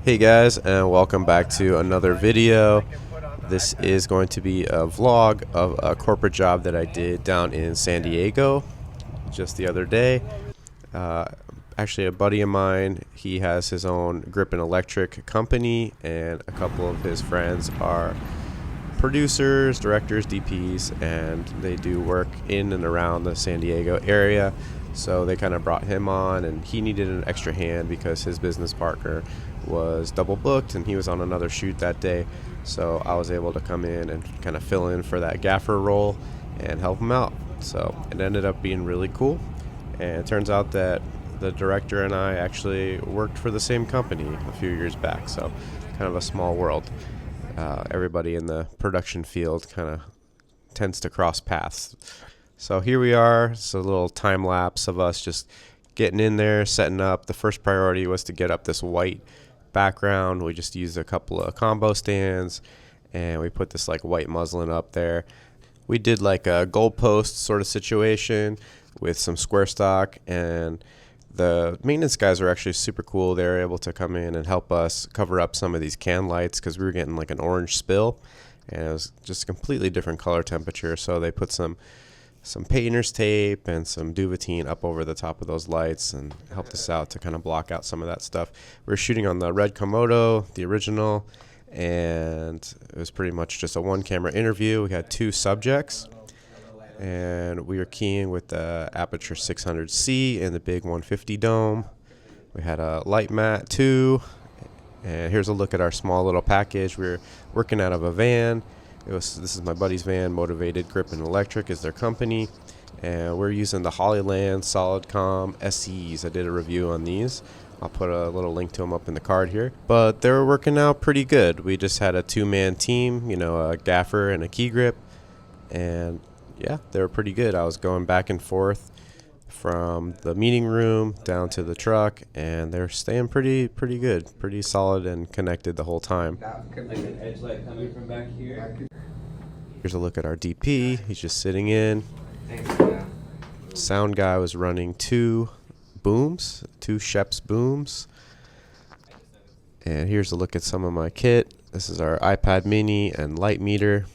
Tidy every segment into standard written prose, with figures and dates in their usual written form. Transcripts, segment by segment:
Hey guys, and welcome back to another video. This is going to be a vlog of a corporate job that I did down in San Diego just the other day. Actually, a buddy of mine, he has his own grip and electric company, and a couple of his friends are producers, directors, DPs, and they do work in and around the San Diego area. So they kind of brought him on, and he needed an extra hand because his business partner was double booked and he was on another shoot that day. So I was able to come in and kind of fill in for that gaffer role and help him out. So it ended up being really cool. And it turns out that the director and I actually worked for the same company a few years back. So kind of a small world. Everybody in the production field kind of tends to cross paths. So here we are. It's a little time lapse of us just getting in there, setting up. The first priority was to get up this white background. We just used a couple of combo stands and we put this like white muslin up there. We did like a goalpost sort of situation with some square stock, and the maintenance guys are actually super cool. They were able to come in and help us cover up some of these can lights because we were getting like an orange spill and it was just a completely different color temperature. So they put some painter's tape and some Duvetine up over the top of those lights and helped us out to kind of block out some of that stuff. We were shooting on the red Komodo, the original, and it was pretty much just a one camera interview. We had two subjects and we were keying with the Aperture 600C and the big 150 dome. We had a light mat too, and here's a look at our small little package. We were working out of a van. This is my buddy's van. Motivated Grip and Electric is their company, and we're using the Hollyland Solidcom SEs. I did a review on these. I'll put a little link to them up in the card here. But they were working out pretty good. We just had a two-man team, a gaffer and a key grip, and yeah, they were pretty good. I was going back and forth from the meeting room down to the truck, and they're staying pretty good, pretty solid and connected the whole time. Like an edge light coming from back here. Here's a look at our DP. He's just sitting in. Sound guy was running two Sheps booms. And here's a look at some of my kit. This is our iPad mini and light meter.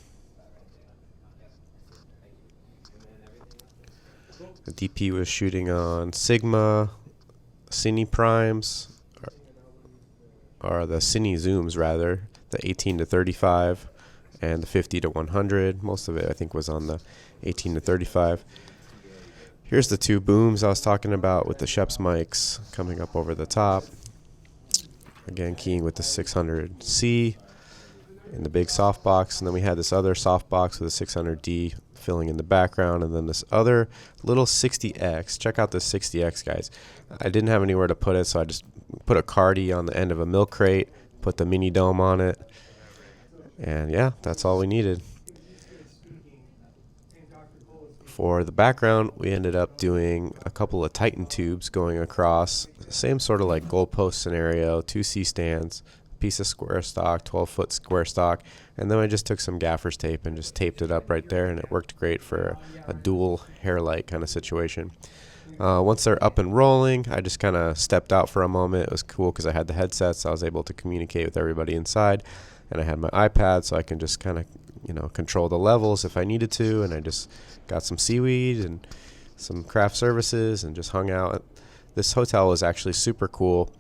The DP was shooting on Sigma, Cine Primes, or the Cine Zooms rather, the 18 to 35 and the 50 to 100. Most of it I think was on the 18 to 35. Here's the two booms I was talking about with the Sheps mics coming up over the top. Again, keying with the 600C in the big softbox, and then we had this other softbox with a 600D filling in the background, and then this other little 60X. Check out this 60X, guys. I didn't have anywhere to put it, so I just put a cardie on the end of a milk crate, put the mini dome on it, and yeah, that's all we needed. For the background, we ended up doing a couple of Titan tubes going across, same sort of like goalpost scenario, two C stands, piece of square stock, 12-foot square stock, and then I just took some gaffer's tape and just taped it up right there, and it worked great for a dual hair light kind of situation. Once they're up and rolling, I just kind of stepped out for a moment. It was cool because I had the headsets, so I was able to communicate with everybody inside, and I had my iPad, so I can just kind of control the levels if I needed to, and I just got some seaweed and some craft services and just hung out. This hotel was actually super cool.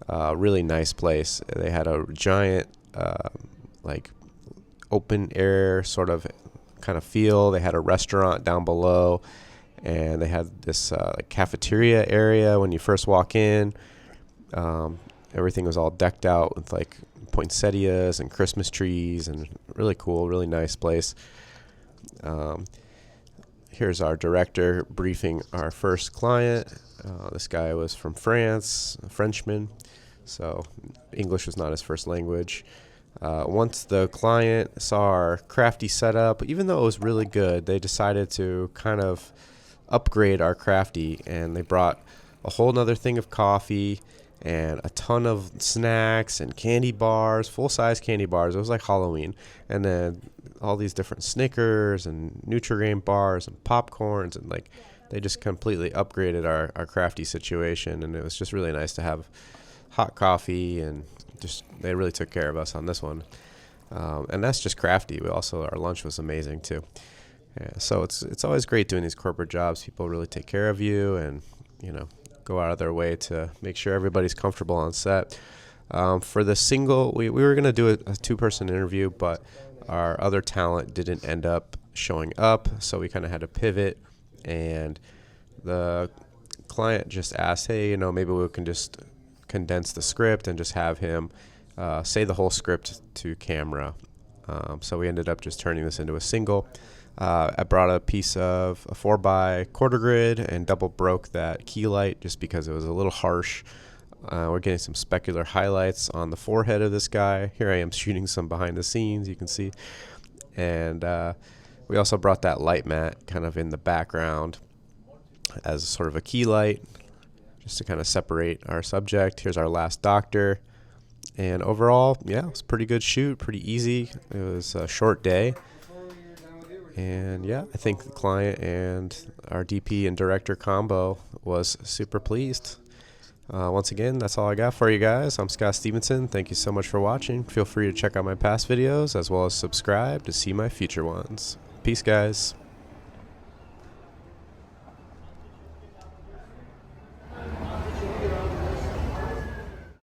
Really nice place. They had a giant like open air sort of kind of feel. They had a restaurant down below, and they had this like cafeteria area when you first walk in. Everything was all decked out with like poinsettias and Christmas trees, and really cool, really nice place. Here's our director briefing our first client. This guy was from France, a Frenchman, so English was not his first language. Once the client saw our crafty setup, even though it was really good, they decided to kind of upgrade our crafty, and they brought a whole nother thing of coffee and a ton of snacks and candy bars, full-size candy bars. It was like Halloween. And then all these different Snickers and Nutri-Grain bars and popcorns, and like they just completely upgraded our crafty situation. And it was just really nice to have hot coffee and they really took care of us on this one. And that's just crafty. Our lunch was amazing too. Yeah, so it's always great doing these corporate jobs. People really take care of you, and go out of their way to make sure everybody's comfortable on set. For the single, we were gonna do a 2-person interview, but our other talent didn't end up showing up, so we kind of had to pivot. And the client just asked, hey, maybe we can just condense the script and just have him say the whole script to camera. So we ended up just turning this into a single. I brought a piece of a 4x quarter grid and double broke that key light just because it was a little harsh. We're getting some specular highlights on the forehead of this guy. Here I am shooting some behind the scenes, you can see. And we also brought that light mat kind of in the background as sort of a key light, just to kind of separate our subject. Here's our last doctor. And overall, yeah, it was a pretty good shoot, pretty easy. It was a short day. And yeah, I think the client and our DP and director combo was super pleased. Once again, that's all I got for you guys. I'm Scott Stevenson. Thank you so much for watching. Feel free to check out my past videos as well as subscribe to see my future ones. Peace, guys.